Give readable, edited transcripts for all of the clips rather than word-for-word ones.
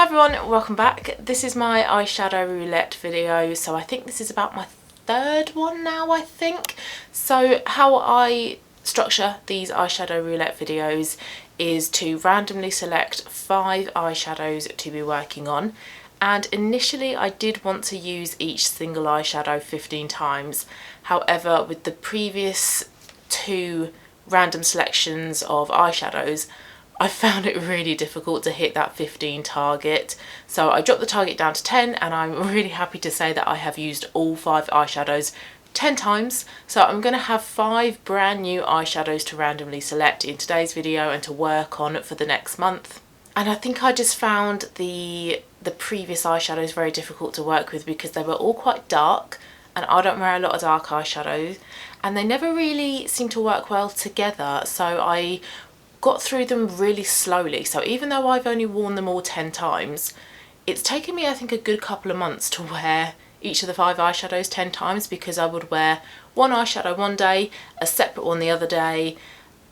everyone, welcome back. This is my eyeshadow roulette video, so I think this is about my third one now, I think. So how I structure these eyeshadow roulette videos is to randomly select 5 eyeshadows to be working on, and initially I did want to use each single eyeshadow 15 times. However, with the previous 2 random selections of eyeshadows, I found it really difficult to hit that 15 target, so I dropped the target down to 10, and I'm really happy to say that I have used all 5 eyeshadows 10 times. So I'm going to have 5 brand new eyeshadows to randomly select in today's video and to work on for the next month. And I think I just found the previous eyeshadows very difficult to work with because they were all quite dark, and I don't wear a lot of dark eyeshadows, and they never really seem to work well together, so I got through them really slowly. So even though I've only worn them all 10 times, it's taken me I think a good couple of months to wear each of the 5 eyeshadows 10 times, because I would wear one eyeshadow one day, a separate one the other day,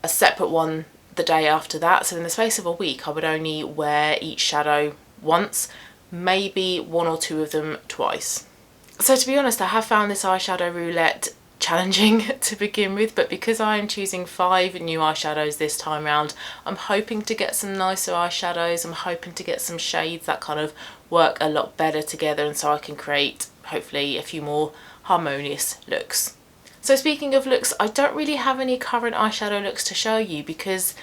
a separate one the day after that. So in the space of a week I would only wear each shadow once, maybe 1 or 2 of them twice. So to be honest, I have found this eyeshadow roulette challenging to begin with, but because I am choosing 5 new eyeshadows this time round, I'm hoping to get some nicer eyeshadows. I'm hoping to get some shades that kind of work a lot better together, and so I can create hopefully a few more harmonious looks. So speaking of looks, I don't really have any current eyeshadow looks to show you because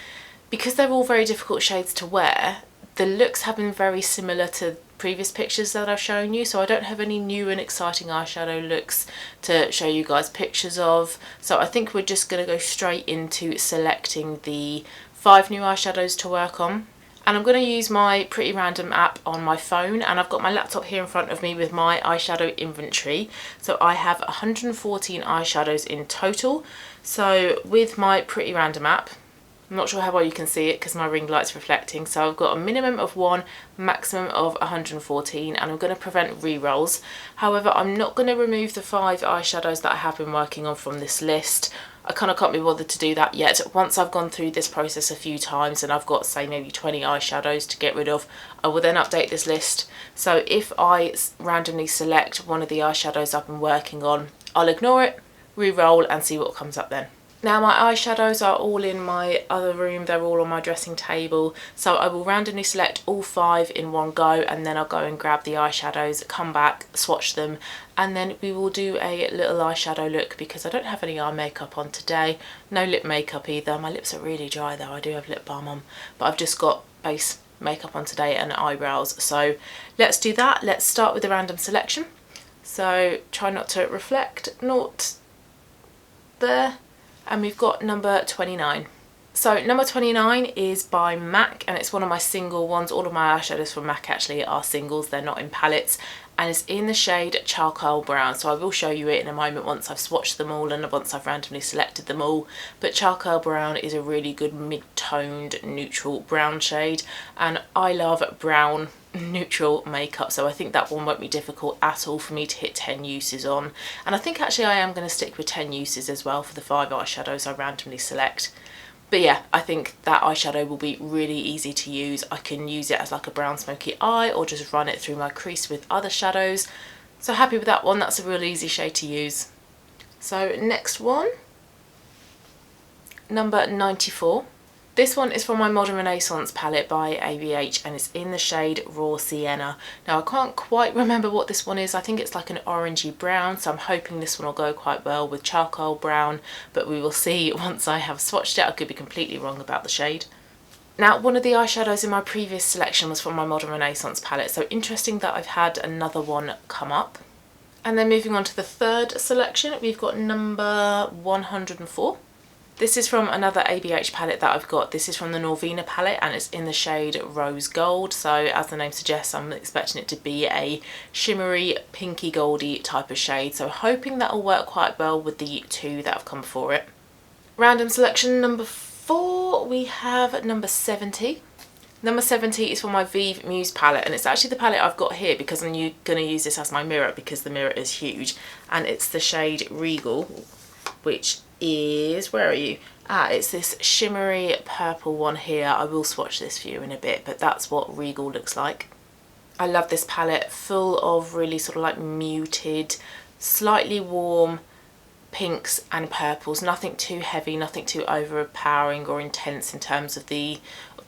they're all very difficult shades to wear. The looks have been very similar to previous pictures that I've shown you, so I don't have any new and exciting eyeshadow looks to show you guys pictures of. So I think we're just going to go straight into selecting the 5 new eyeshadows to work on. And I'm going to use my Pretty Random app on my phone, and I've got my laptop here in front of me with my eyeshadow inventory. So I have 114 eyeshadows in total. So with my Pretty Random app, I'm not sure how well you can see it because my ring light's reflecting, so I've got a minimum of 1, maximum of 114, and I'm going to prevent re-rolls. However, I'm not going to remove the 5 eyeshadows that I have been working on from this list. I kind of can't be bothered to do that yet. Once I've gone through this process a few times and I've got, say, maybe 20 eyeshadows to get rid of, I will then update this list. So if I randomly select one of the eyeshadows I've been working on, I'll ignore it, re-roll, and see what comes up then. Now my eyeshadows are all in my other room, they're all on my dressing table, so I will randomly select all 5 in one go, and then I'll go and grab the eyeshadows, come back, swatch them, and then we will do a little eyeshadow look because I don't have any eye makeup on today, no lip makeup either. My lips are really dry though, I do have lip balm on, but I've just got base makeup on today and eyebrows. So let's do that. Let's start with the random selection. So try not to reflect, not there. And we've got number 29. So number 29 is by MAC, and it's one of my single ones. All of my eyeshadows from MAC actually are singles, they're not in palettes, and it's in the shade Charcoal Brown. So I will show you it in a moment once I've swatched them all and once I've randomly selected them all. But Charcoal Brown is a really good mid-toned neutral brown shade, and I love brown neutral makeup, so I think that one won't be difficult at all for me to hit 10 uses on. And I think actually I am going to stick with 10 uses as well for the 5 eyeshadows I randomly select. But yeah, I think that eyeshadow will be really easy to use. I can use it as like a brown smoky eye or just run it through my crease with other shadows. So happy with that one, that's a real easy shade to use. So next one, number 94. This one is from my Modern Renaissance palette by ABH, and it's in the shade Raw Sienna. Now I can't quite remember what this one is. I think it's like an orangey brown, so I'm hoping this one will go quite well with Charcoal Brown, but we will see once I have swatched it. I could be completely wrong about the shade. Now, one of the eyeshadows in my previous selection was from my Modern Renaissance palette, so interesting that I've had another one come up. And then moving on to the third selection, we've got number 104. This is from another ABH palette that I've got. This is from the Norvina palette, and it's in the shade Rose Gold. So as the name suggests, I'm expecting it to be a shimmery, pinky goldy type of shade. So hoping that will work quite well with the 2 that have come before it. Random selection number 4, we have number 70. Number 70 is from my Vive Muse palette, and it's actually the palette I've got here because I'm going to use this as my mirror because the mirror is huge. And it's the shade Regal, which is, where are you? It's this shimmery purple one here. I will swatch this for you in a bit, but that's what Regal looks like. I love this palette, full of really sort of like muted, slightly warm pinks and purples. Nothing too heavy, nothing too overpowering or intense in terms of the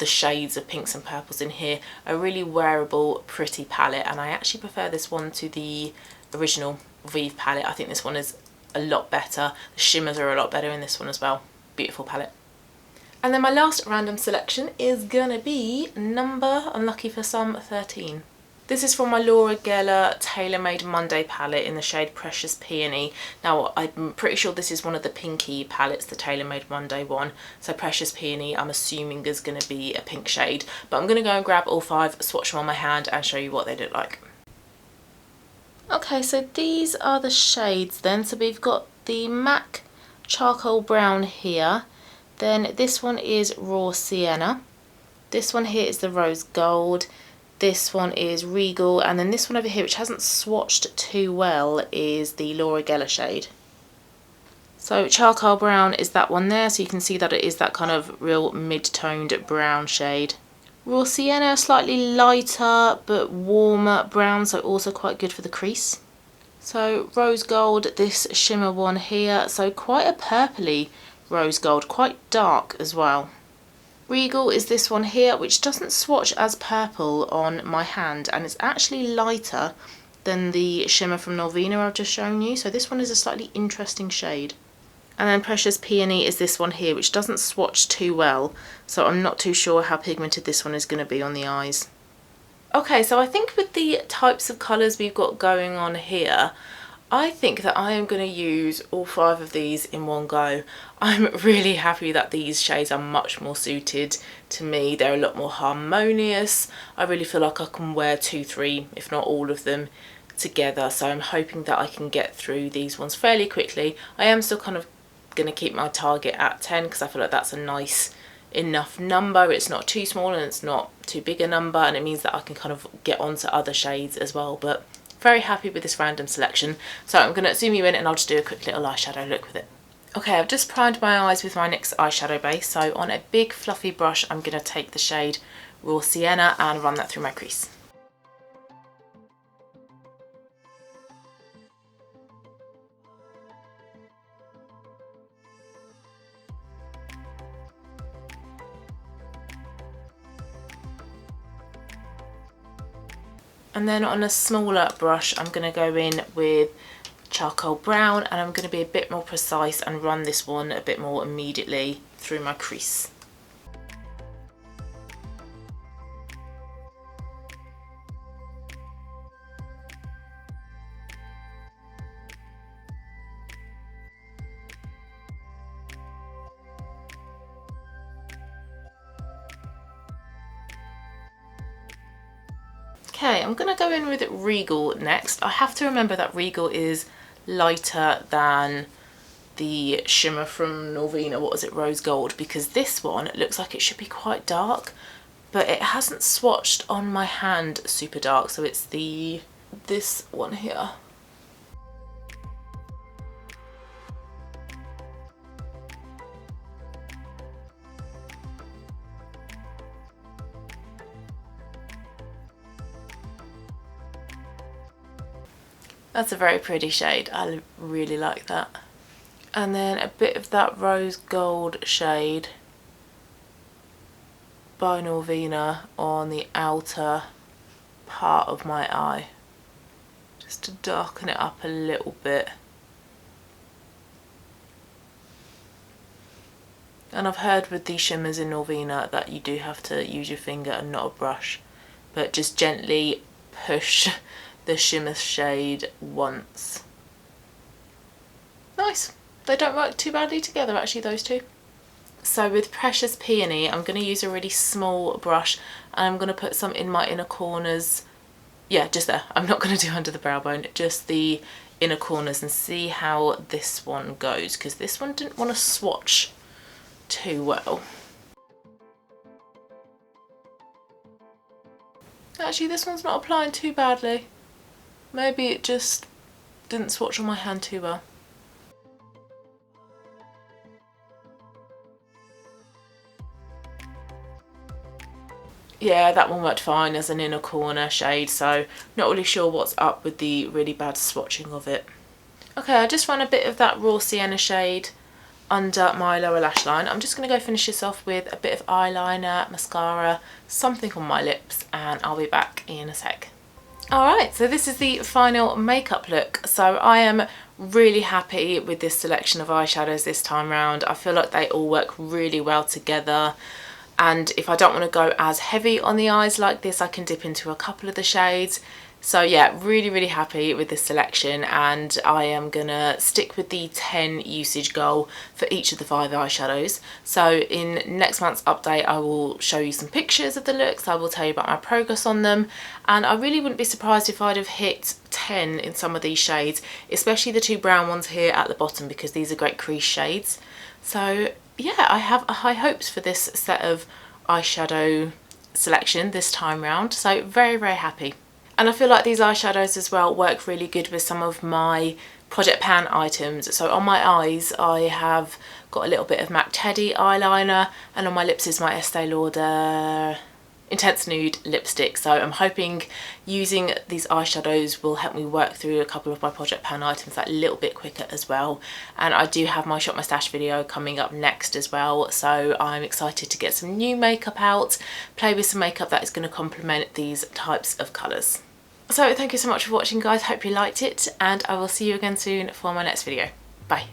shades of pinks and purples in here. A really wearable, pretty palette, and I actually prefer this one to the original Vive palette. I think this one is a lot better. The shimmers are a lot better in this one as well. Beautiful palette. And then my last random selection is gonna be number, unlucky for some, 13. This is from my Laura Geller Tailor Made Monday palette in the shade Precious Peony. Now, I'm pretty sure this is one of the pinky palettes, the Tailor Made Monday one. So Precious Peony, I'm assuming is going to be a pink shade. But I'm going to go and grab all 5, swatch them on my hand and show you what they look like. Okay, so these are the shades then. So we've got the MAC Charcoal Brown here. Then this one is Raw Sienna. This one here is the Rose Gold. This one is Regal, and then this one over here, which hasn't swatched too well, is the Laura Geller shade. So Charcoal Brown is that one there, so you can see that it is that kind of real mid-toned brown shade. Raw Sienna, slightly lighter but warmer brown, so also quite good for the crease. So Rose Gold, this shimmer one here, so quite a purpley Rose Gold, quite dark as well. Regal is this one here, which doesn't swatch as purple on my hand, and it's actually lighter than the shimmer from Norvina I've just shown you, so this one is a slightly interesting shade. And then Precious Peony is this one here, which doesn't swatch too well, so I'm not too sure how pigmented this one is going to be on the eyes. Okay, so I think with the types of colours we've got going on here, I think that I am going to use all 5 of these in one go. I'm really happy that these shades are much more suited to me. They're a lot more harmonious. I really feel like I can wear 2, 3, if not all of them together. So I'm hoping that I can get through these ones fairly quickly. I am still kind of going to keep my target at 10 because I feel like that's a nice enough number. It's not too small and it's not too big a number, and it means that I can kind of get onto other shades as well. But very happy with this random selection, so I'm going to zoom you in and I'll just do a quick little eyeshadow look with it. Okay, I've just primed my eyes with my NYX eyeshadow base, so on a big fluffy brush I'm going to take the shade Raw Sienna and run that through my crease. And then on a smaller brush I'm going to go in with Charcoal Brown, and I'm going to be a bit more precise and run this one a bit more immediately through my crease. Okay, I'm going to go in with Regal next. I have to remember that Regal is lighter than the shimmer from Norvina, what was it, Rose Gold, because this one looks like it should be quite dark, but it hasn't swatched on my hand super dark, so it's this one here. That's a very pretty shade. I really like that. And then a bit of that Rose Gold shade by Norvina on the outer part of my eye, just to darken it up a little bit. And I've heard with these shimmers in Norvina that you do have to use your finger and not a brush, but just gently push the shimmer shade once. Nice. They don't work too badly together actually, those two. So with Precious Peony I'm going to use a really small brush and I'm going to put some in my inner corners. Yeah, just there. I'm not going to do under the brow bone, just the inner corners, and see how this one goes, because this one didn't want to swatch too well. Actually, this one's not applying too badly. Maybe it just didn't swatch on my hand too well. Yeah, that one worked fine as an inner corner shade, so not really sure what's up with the really bad swatching of it. Okay, I just run a bit of that raw sienna shade under my lower lash line. I'm just going to go finish this off with a bit of eyeliner, mascara, something on my lips, and I'll be back in a sec. Alright, so this is the final makeup look. So I am really happy with this selection of eyeshadows this time round. I feel like they all work really well together. And if I don't want to go as heavy on the eyes like this, I can dip into a couple of the shades. So yeah, really happy with this selection, and I am gonna stick with the 10 usage goal for each of the 5 eyeshadows. So in next month's update, I will show you some pictures of the looks, I will tell you about my progress on them, and I really wouldn't be surprised if I'd have hit 10 in some of these shades, especially the 2 brown ones here at the bottom, because these are great crease shades. So yeah, I have high hopes for this set of eyeshadow selection this time round, so very happy. And I feel like these eyeshadows as well work really good with some of my Project Pan items. So on my eyes I have got a little bit of MAC Teddy eyeliner, and on my lips is my Estee Lauder Intense Nude lipstick. So I'm hoping using these eyeshadows will help me work through a couple of my Project Pan items that little bit quicker as well. And I do have my Shop My Stash video coming up next as well, so I'm excited to get some new makeup out, play with some makeup that is going to complement these types of colours. So thank you so much for watching, guys. Hope you liked it, and I will see you again soon for my next video. Bye.